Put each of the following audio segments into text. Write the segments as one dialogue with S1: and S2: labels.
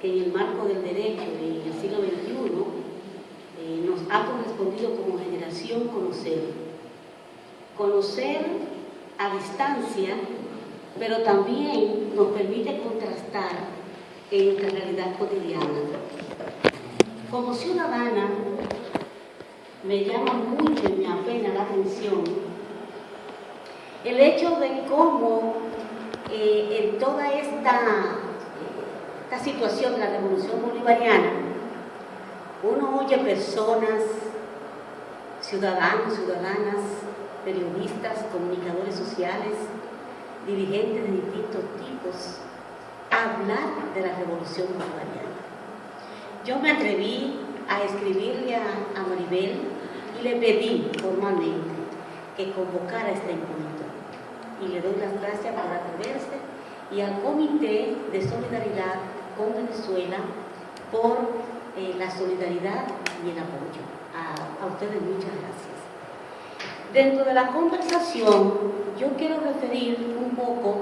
S1: que en el marco del derecho en el siglo XXI nos ha correspondido como generación conocer a distancia, pero también nos permite contrastar en nuestra realidad cotidiana. Como ciudadana, me llama mucho y me apena la atención el hecho de cómo en toda esta situación de la revolución bolivariana, uno oye personas, ciudadanos, ciudadanas, periodistas, comunicadores sociales, dirigentes de distintos tipos, hablar de la revolución bolivariana. Yo me atreví a escribirle a Maribel y le pedí formalmente que convocara este encuentro. Y le doy las gracias por atreverse y al Comité de Solidaridad con Venezuela por la solidaridad y el apoyo. A ustedes muchas gracias. Dentro de la conversación, yo quiero referir un poco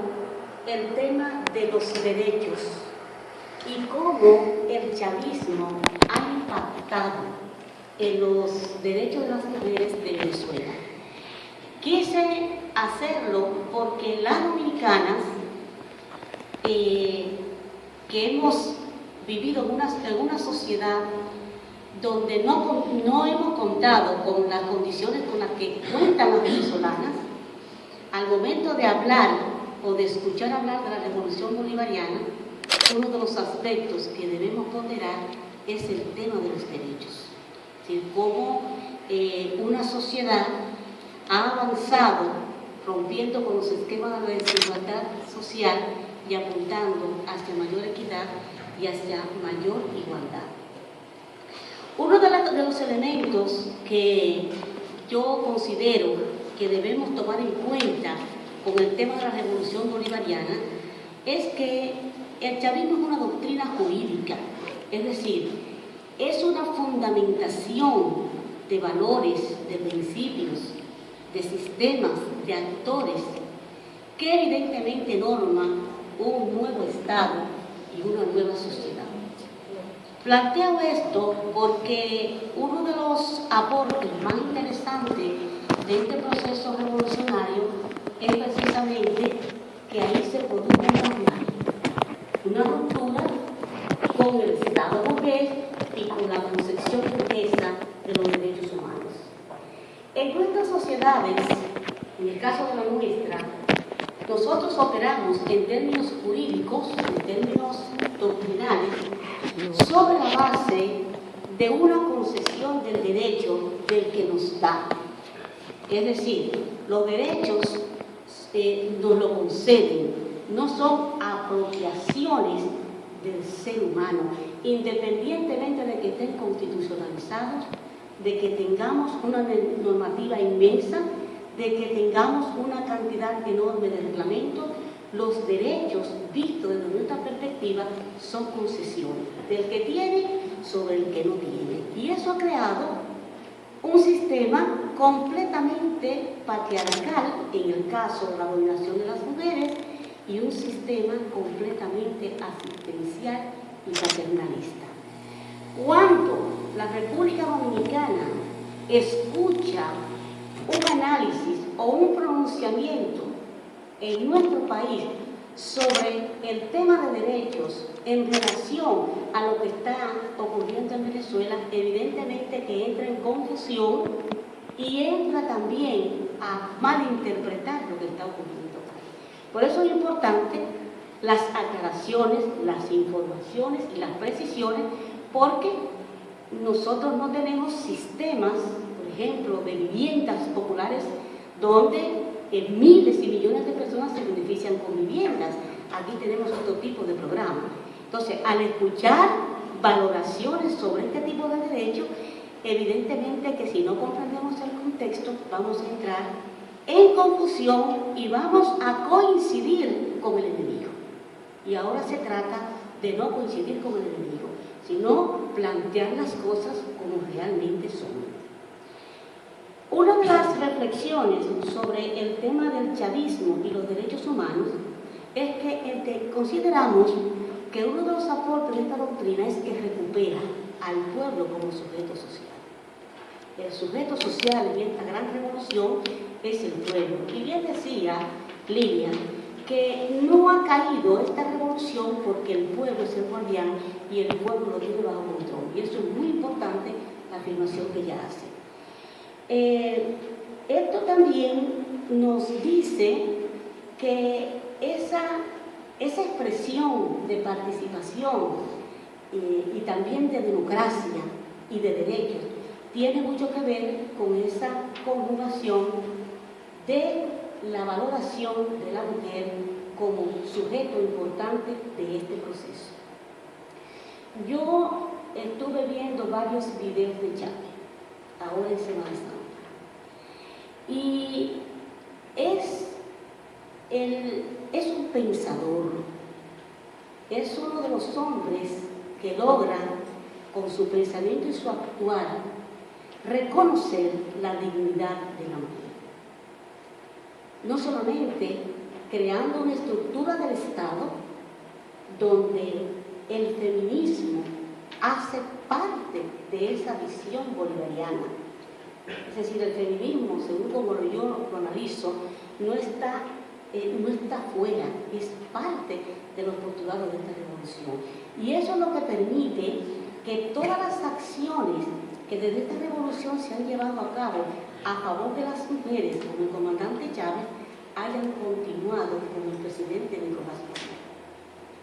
S1: el tema de los derechos y cómo el chavismo ha impactado en los derechos de las mujeres de Venezuela. Quise hacerlo porque las dominicanas que hemos vivido en una sociedad donde no hemos contado con las condiciones con las que cuentan las venezolanas, al momento de hablar o de escuchar hablar de la revolución bolivariana, uno de los aspectos que debemos ponderar es el tema de los derechos. Es decir, cómo una sociedad ha avanzado rompiendo con los esquemas de la desigualdad social y apuntando hacia mayor equidad y hacia mayor igualdad. Uno de los elementos que yo considero que debemos tomar en cuenta con el tema de la revolución bolivariana es que el chavismo es una doctrina jurídica, es decir, es una fundamentación de valores, de principios, de sistemas, de actores, que evidentemente norma un nuevo Estado y una nueva sociedad. Planteo esto porque uno de los aportes más interesantes de este proceso revolucionario es precisamente que ahí se produjo una ruptura con el Estado burgués y con la concepción burguesa de los derechos humanos. En nuestras sociedades, en el caso de la nuestra, nosotros operamos en términos jurídicos, en términos doctrinales, sobre la base de una concesión del derecho del que nos da. Es decir, los derechos nos lo conceden, no son apropiaciones del ser humano, independientemente de que estén constitucionalizados, de que tengamos una normativa inmensa, de que tengamos una cantidad enorme de reglamentos. Los derechos, vistos desde nuestra perspectiva, son concesiones del que tiene sobre el que no tiene. Y eso ha creado un sistema completamente patriarcal, en el caso de la dominación de las mujeres, y un sistema completamente asistencial y paternalista. Cuando la República Dominicana escucha un análisis o un pronunciamiento en nuestro país sobre el tema de derechos en relación a lo que está ocurriendo en Venezuela, evidentemente que entra en confusión y entra también a malinterpretar lo que está ocurriendo. Por eso es importante las aclaraciones, las informaciones y las precisiones, porque nosotros no tenemos sistemas, por ejemplo, de viviendas populares donde miles y millones de personas se benefician con viviendas. Aquí tenemos otro tipo de programa. Entonces, al escuchar valoraciones sobre este tipo de derechos, evidentemente que si no comprendemos el contexto, vamos a entrar en confusión y vamos a coincidir con el enemigo. Y ahora se trata de no coincidir con el enemigo, sino plantear las cosas como realmente son. Una de las reflexiones sobre el tema del chavismo y los derechos humanos es que consideramos que uno de los aportes de esta doctrina es que recupera al pueblo como sujeto social. El sujeto social en esta gran revolución es el pueblo. Y bien decía Lilian que no ha caído esta revolución porque el pueblo es el guardián y el pueblo lo tiene bajo control. Y eso es muy importante, la afirmación que ella hace. Esto también nos dice que esa expresión de participación y también de democracia y de derechos tiene mucho que ver con esa conjugación de la valoración de la mujer como sujeto importante de este proceso. Yo estuve viendo varios videos de Chávez, ahora en Semana Santa, y es un pensador, es uno de los hombres que logran, con su pensamiento y su actuar, reconocer la dignidad de la mujer. No solamente creando una estructura del Estado donde el feminismo hace parte de esa visión bolivariana. Es decir, el feminismo, según como yo lo analizo, no está fuera, es parte de los postulados de esta revolución. Y eso es lo que permite que todas las acciones que desde esta revolución se han llevado a cabo a favor de las mujeres, como el comandante Chávez, hayan continuado con el presidente Nicolás Maduro.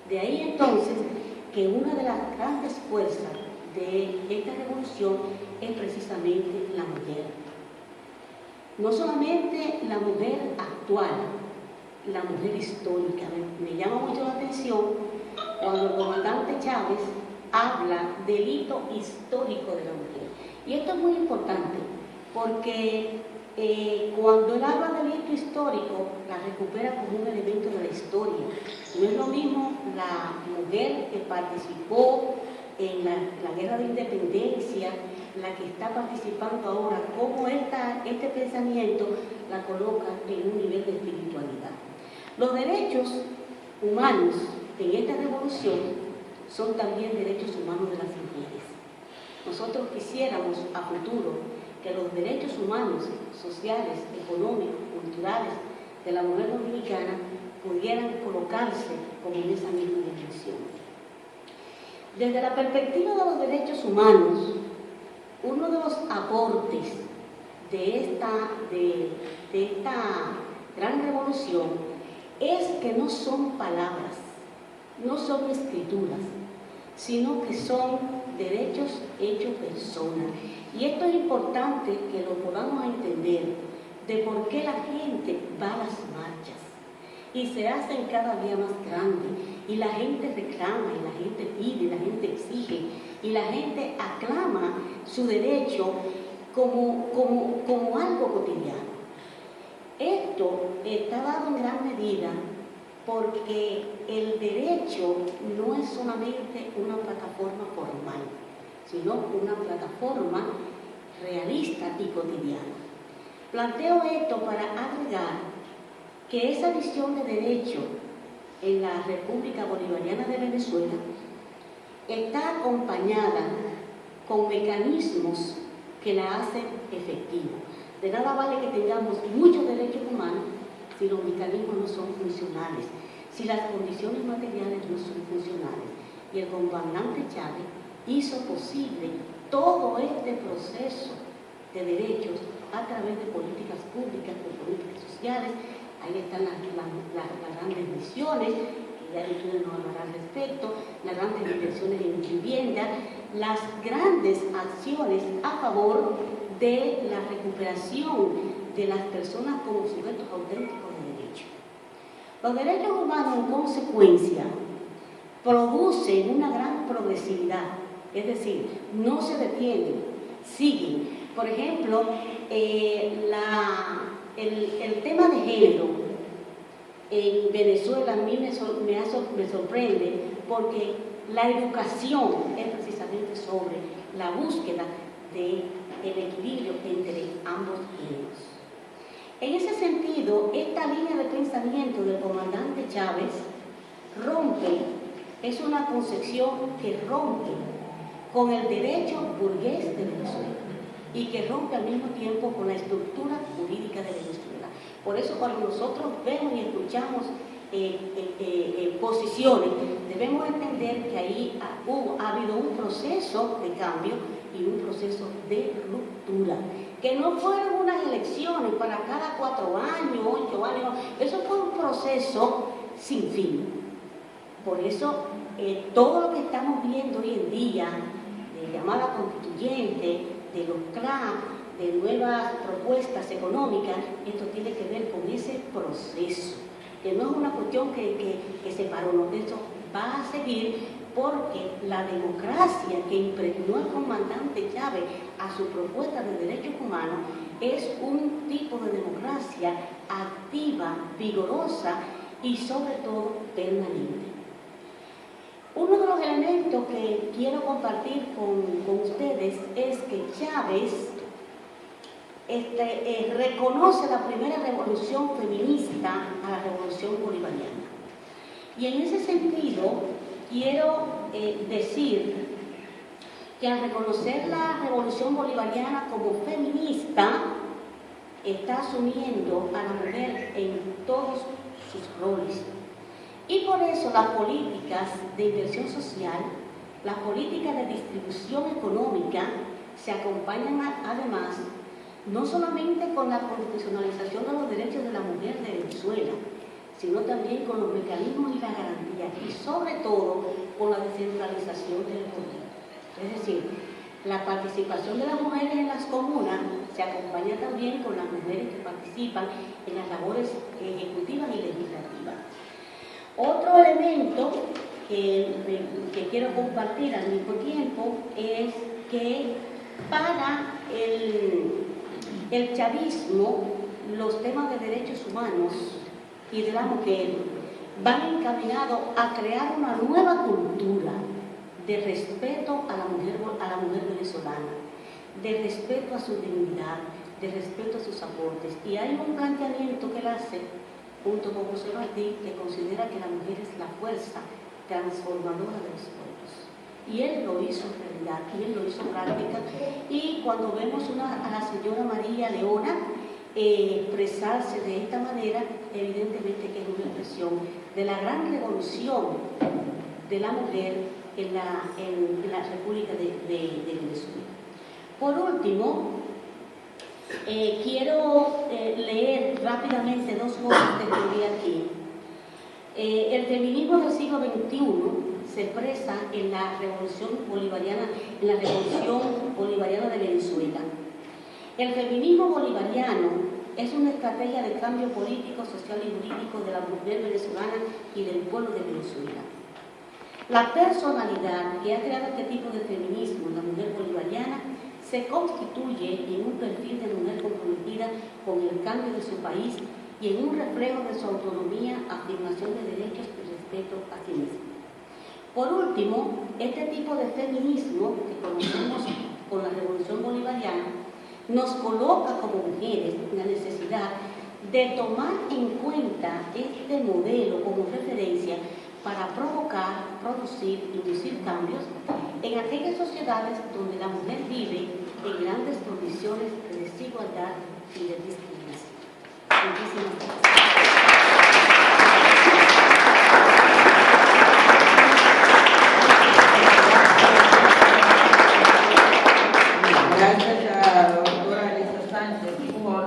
S1: De ahí entonces que una de las grandes fuerzas de esta revolución es precisamente la mujer. No solamente la mujer actual, la mujer histórica. Me llama mucho la atención cuando el comandante Chávez habla del hito histórico de la mujer. Y esto es muy importante porque cuando él habla del hito histórico, la recupera como un elemento de la historia. No es lo mismo la mujer que participó en la guerra de independencia, la que está participando ahora, cómo este pensamiento la coloca en un nivel de espiritualidad. Los derechos humanos en esta revolución son también derechos humanos de las mujeres. Nosotros quisiéramos a futuro que los derechos humanos, sociales, económicos, culturales de la mujer dominicana pudieran colocarse como en esa misma dimensión. Desde la perspectiva de los derechos humanos, uno de los aportes de esta gran revolución es que no son palabras, no son escrituras, sino que son derechos hechos persona. Y esto es importante que lo podamos entender de por qué la gente va a las marchas y se hacen cada día más grandes y la gente reclama y la gente pide y la gente exige y la gente aclama su derecho como algo cotidiano. Esto está dado en gran medida porque el derecho no es solamente una plataforma formal, sino una plataforma realista y cotidiana. Planteo esto para agregar que esa visión de derecho en la República Bolivariana de Venezuela está acompañada con mecanismos que la hacen efectiva. De nada vale que tengamos muchos derechos humanos si los mecanismos no son funcionales, si las condiciones materiales no son funcionales. Y el comandante Chávez hizo posible todo este proceso de derechos a través de políticas públicas, de políticas sociales. Ahí están las grandes misiones, que ya ustedes nos hablarán al respecto, las grandes inversiones en vivienda, las grandes acciones a favor de la recuperación de las personas como sujetos auténticos de derecho. Los derechos humanos, en consecuencia, producen una gran progresividad, es decir, no se detienen, siguen. Por ejemplo, el tema de género en Venezuela a mí me sorprende porque la educación es precisamente sobre la búsqueda del equilibrio entre ambos géneros. En ese sentido, esta línea de pensamiento del comandante Chávez rompe es una concepción que rompe con el derecho burgués de Venezuela y que rompe al mismo tiempo con la estructura jurídica de Venezuela. Por eso cuando nosotros vemos y escuchamos posiciones, debemos entender que ahí ha habido un proceso de cambio y un proceso de ruptura, que no fueron unas elecciones para cada 4 años, 8 años, eso fue un proceso sin fin. Por eso todo lo que estamos viendo hoy en día, de llamada constituyente, de los CLAP, de nuevas propuestas económicas, esto tiene que ver con ese proceso, que no es una cuestión que se paró, no, eso va a seguir, porque la democracia que impregnó el comandante Chávez a su propuesta de derechos humanos es un tipo de democracia activa, vigorosa y sobre todo permanente. Uno de los elementos que quiero compartir con ustedes es que Chávez reconoce la primera revolución feminista a la revolución bolivariana. Y en ese sentido, quiero decir que al reconocer la revolución bolivariana como feminista, está asumiendo a la mujer en todos sus roles. Y por eso las políticas de inversión social, las políticas de distribución económica, se acompañan además no solamente con la constitucionalización de los derechos de la mujer de Venezuela, sino también con los mecanismos y las garantías, y sobre todo con la descentralización del poder. Es decir, la participación de las mujeres en las comunas se acompaña también con las mujeres que participan en las labores ejecutivas y legislativas. Otro elemento que quiero compartir al mismo tiempo es que para el chavismo los temas de derechos humanos y de la mujer van encaminados a crear una nueva cultura de respeto a la mujer venezolana, de respeto a su dignidad, de respeto a sus aportes. Y hay un planteamiento que él hace junto con José Martí, que considera que la mujer es la fuerza transformadora de los pueblos. Y él lo hizo realidad, y él lo hizo práctica. Y cuando vemos a la señora María Leona expresarse de esta manera, evidentemente que es una expresión de la gran revolución de la mujer en la República de Venezuela. Por último, quiero leer rápidamente 2 cosas que escribí aquí. El feminismo del siglo XXI se expresa en la revolución bolivariana, de Venezuela. El feminismo bolivariano es una estrategia de cambio político, social y jurídico de la mujer venezolana y del pueblo de Venezuela. La personalidad que ha creado este tipo de feminismo en la mujer bolivariana se constituye en un perfil de mujer comprometida con el cambio de su país y en un reflejo de su autonomía, afirmación de derechos y respeto a sí misma. Por último, este tipo de feminismo que conocemos con la revolución bolivariana nos coloca como mujeres en la necesidad de tomar en cuenta este modelo como referencia para provocar, producir, inducir cambios en aquellas sociedades donde la mujer vive en grandes condiciones de desigualdad y de discriminación. Muchísimas gracias.
S2: Gracias a la doctora Elisa Sánchez por